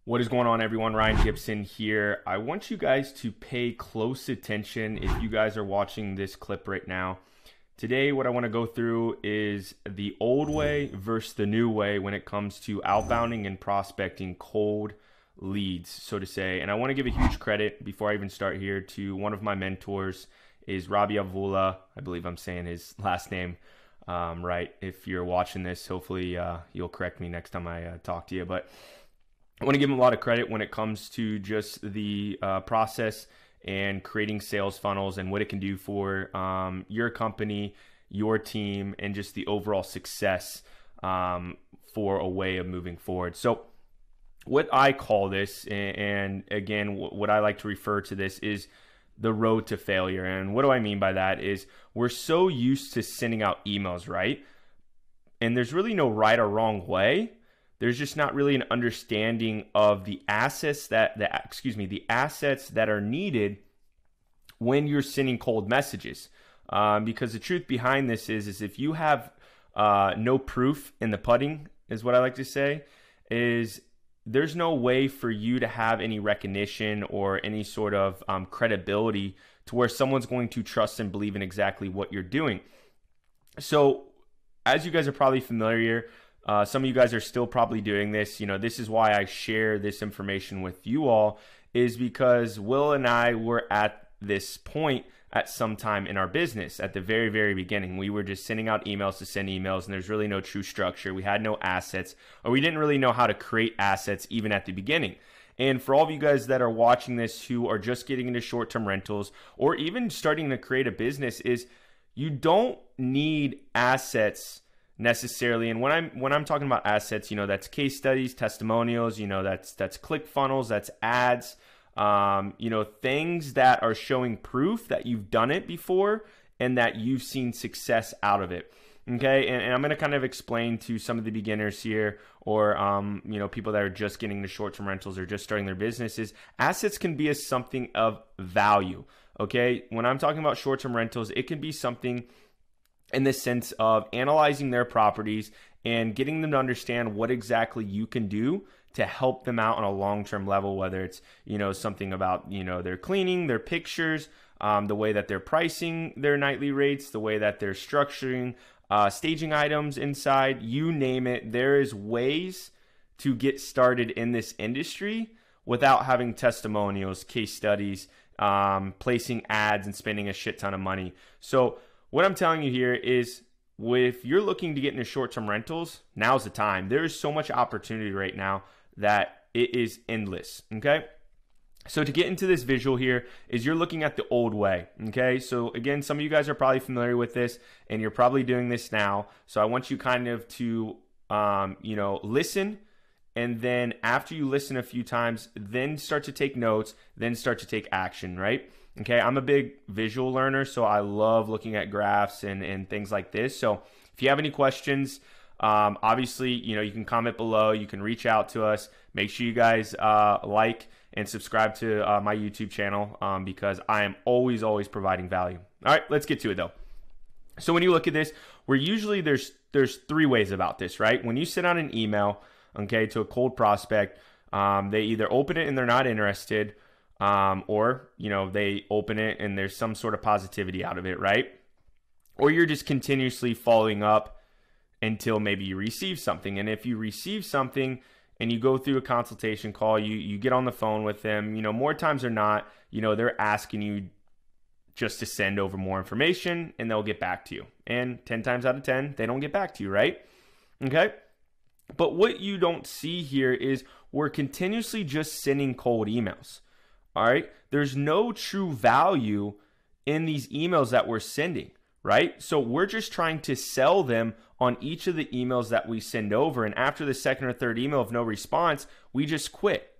What is going on, everyone? Ryan Gibson here. I want you guys to pay close attention if you guys are watching this clip right now. Today, what I want to go through is the old way versus the new way when it comes to outbounding and prospecting cold leads, so to say. And I want to give a huge credit before I even start here to one of my mentors, is Robbie Avula. I believe I'm saying his last name right. If you're watching this, hopefully you'll correct me next time I talk to you. But I want to give him a lot of credit when it comes to just the process and creating sales funnels and what it can do for your company, your team, and just the overall success for a way of moving forward. So what I call this, and again, what I like to refer to this, is the road to failure. And what do I mean by that is we're so used to sending out emails, right? And there's really no right or wrong way. There's just not really an understanding of the assets the assets that are needed when you're sending cold messages. Because the truth behind this is if you have no proof in the pudding, is what I like to say, is there's no way for you to have any recognition or any sort of credibility to where someone's going to trust and believe in exactly what you're doing. So as you guys are probably familiar, some of you guys are still probably doing this. You know, this is why I share this information with you all, is because Will and I were at this point at some time in our business. At the very, very beginning, we were just sending out emails to send emails, and there's really no true structure. We had no assets, or we didn't really know how to create assets even at the beginning. And for all of you guys that are watching this who are just getting into short-term rentals or even starting to create a business, is you don't need assets necessarily. And when I'm talking about assets, you know, that's case studies, testimonials, you know, that's ClickFunnels, that's ads, you know, things that are showing proof that you've done it before and that you've seen success out of it. Okay, and I'm going to kind of explain to some of the beginners here, or you know, people that are just getting into short-term rentals or just starting their businesses. Assets can be something of value. Okay, when I'm talking about short-term rentals, it can be something in the sense of analyzing their properties and getting them to understand what exactly you can do to help them out on a long-term level, whether it's, you know, something about, you know, their cleaning, their pictures, the way that they're pricing their nightly rates, the way that they're structuring staging items inside, you name it. There is ways to get started in this industry without having testimonials, case studies, placing ads and spending a shit ton of money. So what I'm telling you here is, if you're looking to get into short-term rentals, now's the time. There is so much opportunity right now that it is endless, okay? So to get into this visual here is you're looking at the old way, okay? So again, some of you guys are probably familiar with this and you're probably doing this now. So I want you kind of to, you know, listen. And then after you listen a few times, then start to take notes, then start to take action, right? Okay, I'm a big visual learner, so I love looking at graphs and things like this. So if you have any questions, obviously, you know, you can comment below. You can reach out to us. Make sure you guys like and subscribe to my YouTube channel because I am always providing value. All right, let's get to it though. So when you look at this, we're usually there's three ways about this, right? When you send out an email, okay, to a cold prospect, they either open it and they're not interested, or, you know, they open it and there's some sort of positivity out of it, right? Or you're just continuously following up until maybe you receive something. And if you receive something and you go through a consultation call, you get on the phone with them, you know, more times than not, you know, they're asking you just to send over more information and they'll get back to you. And 10 times out of 10, they don't get back to you, right? Okay. But what you don't see here is we're continuously just sending cold emails. All right. There's no true value in these emails that we're sending, right? So we're just trying to sell them on each of the emails that we send over. And after the second or third email of no response, we just quit.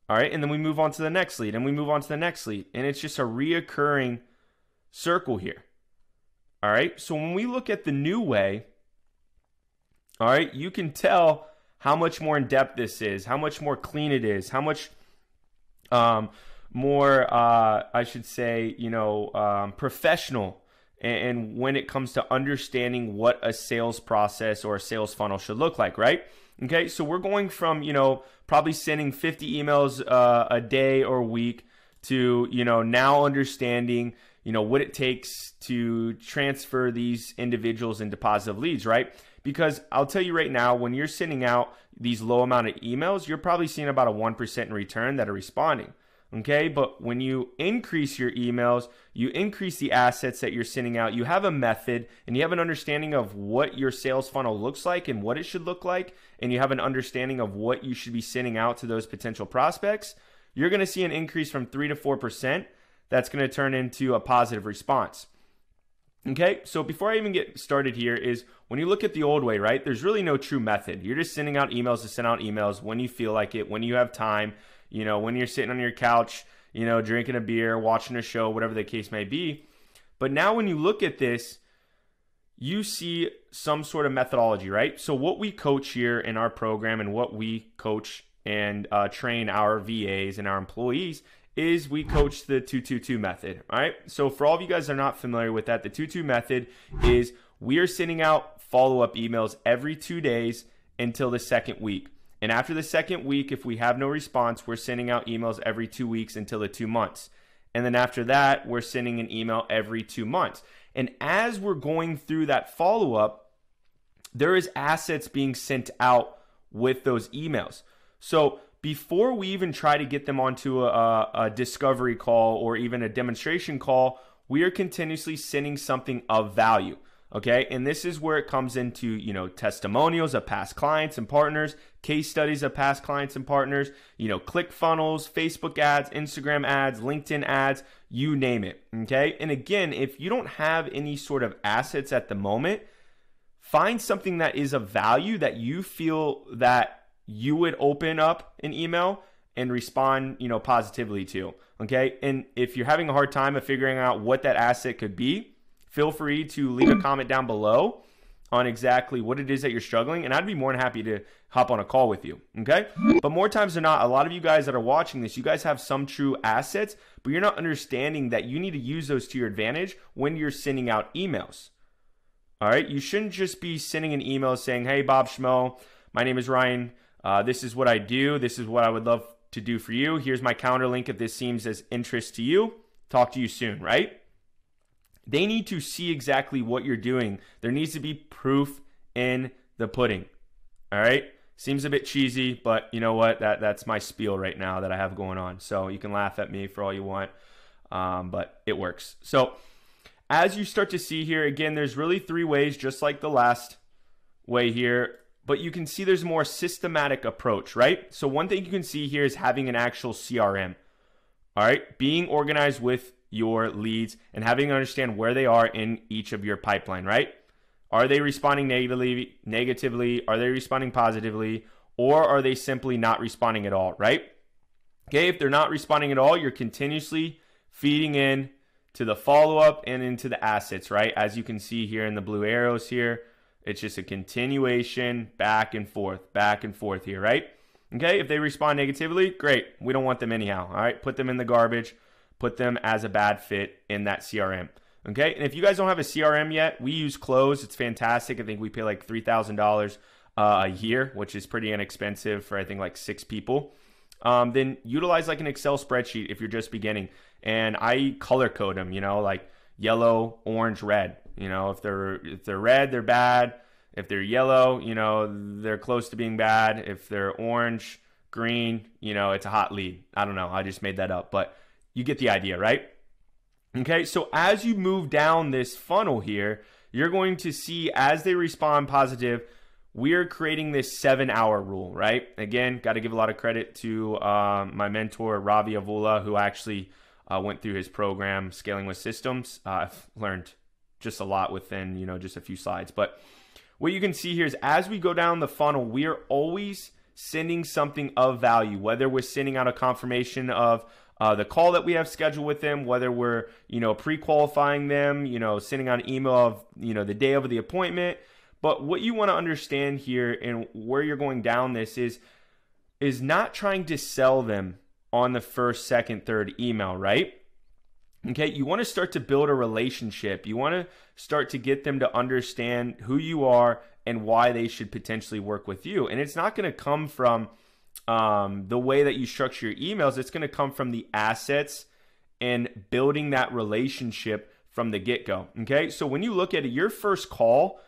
All right. And then we move on to the next lead and we move on to the next lead. And it's just a reoccurring circle here. All right. So when we look at the new way, all right, you can tell how much more in depth this is, how much more clean it is, how much more, I should say, you know, professional. And when it comes to understanding what a sales process or a sales funnel should look like, right? Okay, so we're going from, probably sending 50 emails a day or a week to, now understanding, what it takes to transfer these individuals into positive leads, right? Because I'll tell you right now, when you're sending out these low amount of emails, you're probably seeing about a 1% in return that are responding. Okay, but when you increase your emails, you increase the assets that you're sending out, you have a method and you have an understanding of what your sales funnel looks like and what it should look like, and you have an understanding of what you should be sending out to those potential prospects, you're going to see an increase from 3 to 4%. That's going to turn into a positive response. Okay, so before I even get started here is when you look at the old way, right, there's really no true method. You're just sending out emails to send out emails when you feel like it, when you have time, when you're sitting on your couch, drinking a beer, watching a show, whatever the case may be. But now when you look at this, you see some sort of methodology, right? So what we coach here in our program and what we coach and train our VAs and our employees is we coach the 222 method, all right? So for all of you guys that are not familiar with that, the 222 method is we are sending out follow-up emails every 2 days until the second week. And after the second week, if we have no response, we're sending out emails every 2 weeks until the 2 months. And then after that, we're sending an email every 2 months. And as we're going through that follow-up, there is assets being sent out with those emails. So before we even try to get them onto a discovery call or even a demonstration call, we are continuously sending something of value. Okay, and this is where it comes into, testimonials of past clients and partners, case studies of past clients and partners, ClickFunnels, Facebook ads, Instagram ads, LinkedIn ads, you name it. Okay, and again, if you don't have any sort of assets at the moment, find something that is of value that you feel that you would open up an email and respond, positively to. Okay, and if you're having a hard time of figuring out what that asset could be, feel free to leave a comment down below on exactly what it is that you're struggling, and I'd be more than happy to hop on a call with you, okay? But more times than not, a lot of you guys that are watching this, you guys have some true assets, but you're not understanding that you need to use those to your advantage when you're sending out emails, all right? You shouldn't just be sending an email saying, hey, Bob Schmo, my name is Ryan. This is what I do. This is what I would love to do for you. Here's my calendar link if this seems as interest to you. Talk to you soon, right? They need to see exactly what you're doing. There needs to be proof in the pudding. All right? Seems a bit cheesy, but you know what? That's my spiel right now that I have going on. So you can laugh at me for all you want, but it works. So as you start to see here, again, there's really 3 ways, just like the last way here, but you can see there's a more systematic approach, right? So one thing you can see here is having an actual CRM. All right? Being organized with your leads and having to understand where they are in each of your pipeline, right? Are they responding negatively? Are they responding positively? Or are they simply not responding at all, right? Okay, if they're not responding at all, you're continuously feeding in to the follow-up and into the assets, right? As you can see here in the blue arrows here, it's just a continuation back and forth here, right? Okay, if they respond negatively, great. We don't want them anyhow, all right? Put them in the garbage. Put them as a bad fit in that CRM. Okay, and if you guys don't have a CRM yet, we use Close. It's fantastic. I think we pay like $3,000 a year, which is pretty inexpensive for I think like 6 people. Then utilize like an Excel spreadsheet if you're just beginning. And I color code them, like yellow, orange, red. If they're red, they're bad. If they're yellow, they're close to being bad. If they're orange, green, it's a hot lead. I don't know. I just made that up, but you get the idea, right? Okay, so as you move down this funnel here, you're going to see as they respond positive, we're creating this 7-hour rule, right? Again, got to give a lot of credit to my mentor, Ravi Avula, who actually went through his program, Scaling with Systems. I've learned just a lot within, just a few slides. But what you can see here is as we go down the funnel, we are always sending something of value, whether we're sending out a confirmation of the call that we have scheduled with them, whether we're, pre-qualifying them, sending out an email of, the day of the appointment. But what you want to understand here and where you're going down this is not trying to sell them on the first, second, third email, right? Okay, you want to start to build a relationship. You want to start to get them to understand who you are and why they should potentially work with you. And it's not going to come from the way that you structure your emails. It's going to come from the assets and building that relationship from the get-go. Okay, so when you look at it, your first call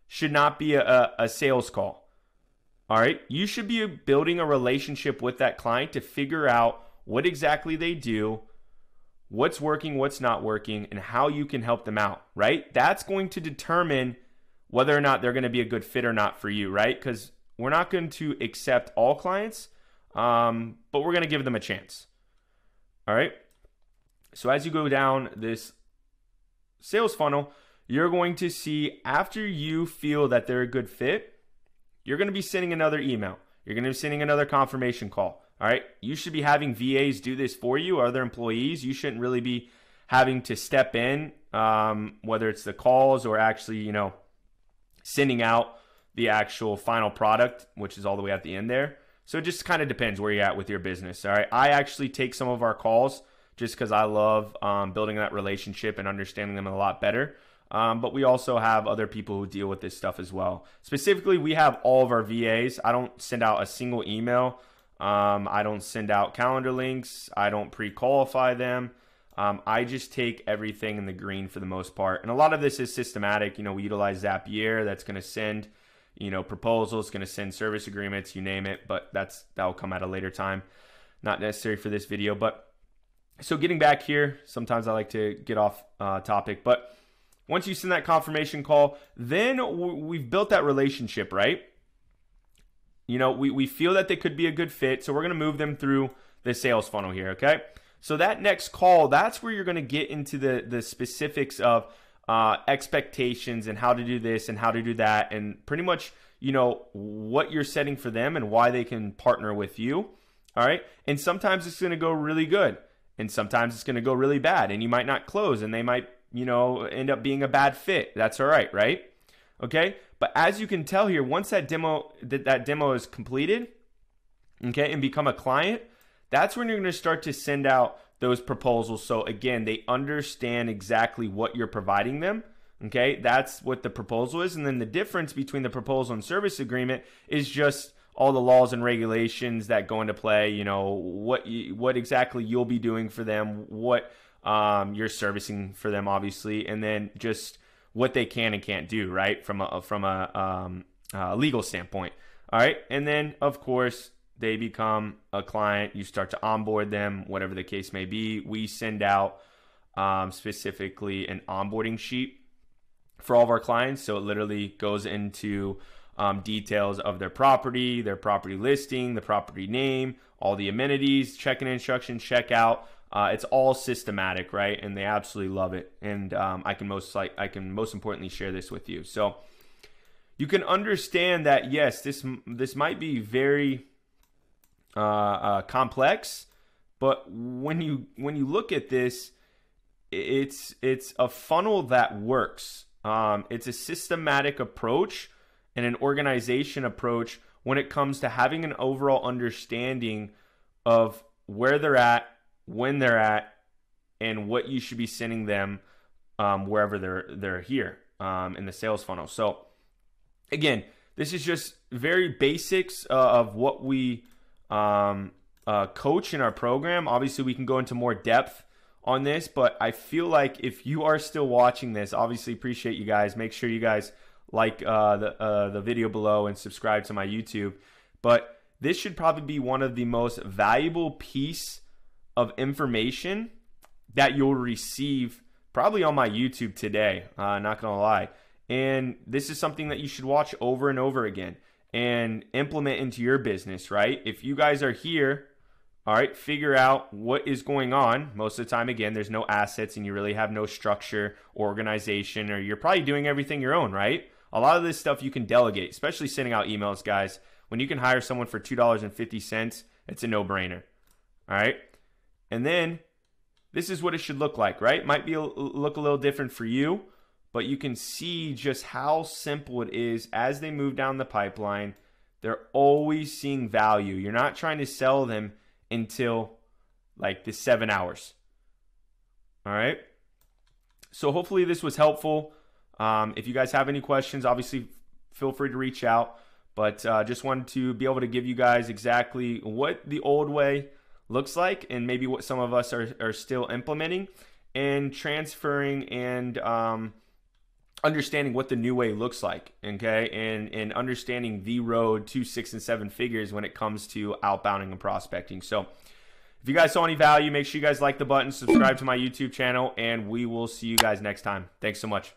should not be a sales call. All right, you should be building a relationship with that client to figure out what exactly they do, what's working, what's not working, and how you can help them out, right? That's going to determine whether or not they're going to be a good fit or not for you, right? Because we're not going to accept all clients, but we're going to give them a chance. All right. So as you go down this sales funnel, you're going to see after you feel that they're a good fit, you're going to be sending another email. You're going to be sending another confirmation call. All right. You should be having VAs do this for you, or other employees. You shouldn't really be having to step in, whether it's the calls or actually, sending out the actual final product, which is all the way at the end there. So it just kind of depends where you're at with your business. All right. I actually take some of our calls just because I love building that relationship and understanding them a lot better. But we also have other people who deal with this stuff as well. Specifically, we have all of our VAs. I don't send out a single email. I don't send out calendar links. I don't pre-qualify them. I just take everything in the green for the most part. And a lot of this is systematic. We utilize Zapier. That's going to send, proposals, going to send service agreements, you name it. But that'll come at a later time. Not necessary for this video. But so getting back here, sometimes I like to get off topic. But once you send that confirmation call, then we've built that relationship, right? We feel that they could be a good fit, so we're going to move them through the sales funnel here, okay? So that next call, that's where you're going to get into the specifics of expectations and how to do this and how to do that, and pretty much, what you're setting for them and why they can partner with you, all right? And sometimes it's going to go really good, and sometimes it's going to go really bad, and you might not close, and they might, end up being a bad fit. That's all right, right? Okay? But as you can tell here, once that demo is completed, okay, and become a client, that's when you're going to start to send out those proposals. So again, they understand exactly what you're providing them. Okay, that's what the proposal is. And then the difference between the proposal and service agreement is just all the laws and regulations that go into play. What exactly you'll be doing for them, what you're servicing for them, obviously, and then just what they can and can't do, right, from a legal standpoint. All right, and then of course they become a client. You start to onboard them, whatever the case may be. We send out specifically an onboarding sheet for all of our clients, so it literally goes into details of their property listing, the property name, all the amenities, check-in instructions, checkout. It's all systematic, right? And they absolutely love it. And I can most importantly share this with you. So you can understand that yes, this might be very complex, but when you look at this, it's a funnel that works. It's a systematic approach and an organization approach when it comes to having an overall understanding of where they're at, when they're at, and what you should be sending them wherever they're here in the sales funnel. So again, this is just very basics of what we coach in our program. Obviously, we can go into more depth on this, but I feel like if you are still watching this, obviously appreciate you guys. Make sure you guys like the video below and subscribe to my YouTube. But this should probably be one of the most valuable piece of information that you'll receive probably on my YouTube today, not gonna lie. And this is something that you should watch over and over again and implement into your business, right? If you guys are here, all right, figure out what is going on. Most of the time, again, there's no assets and you really have no structure or organization, or you're probably doing everything your own, right? A lot of this stuff you can delegate, especially sending out emails, guys. When you can hire someone for $2.50, it's a no-brainer, all right? And then this is what it should look like, right? Might be look a little different for you, but you can see just how simple it is as they move down the pipeline. They're always seeing value. You're not trying to sell them until like the 7 hours. All right. So hopefully this was helpful. If you guys have any questions, obviously feel free to reach out. But just wanted to be able to give you guys exactly what the old way looks like and maybe what some of us are still implementing and transferring and understanding what the new way looks like, okay? And understanding the road to 6 and 7 figures when it comes to outbounding and prospecting. So if you guys saw any value, make sure you guys like the button, subscribe to my YouTube channel, and we will see you guys next time. Thanks so much.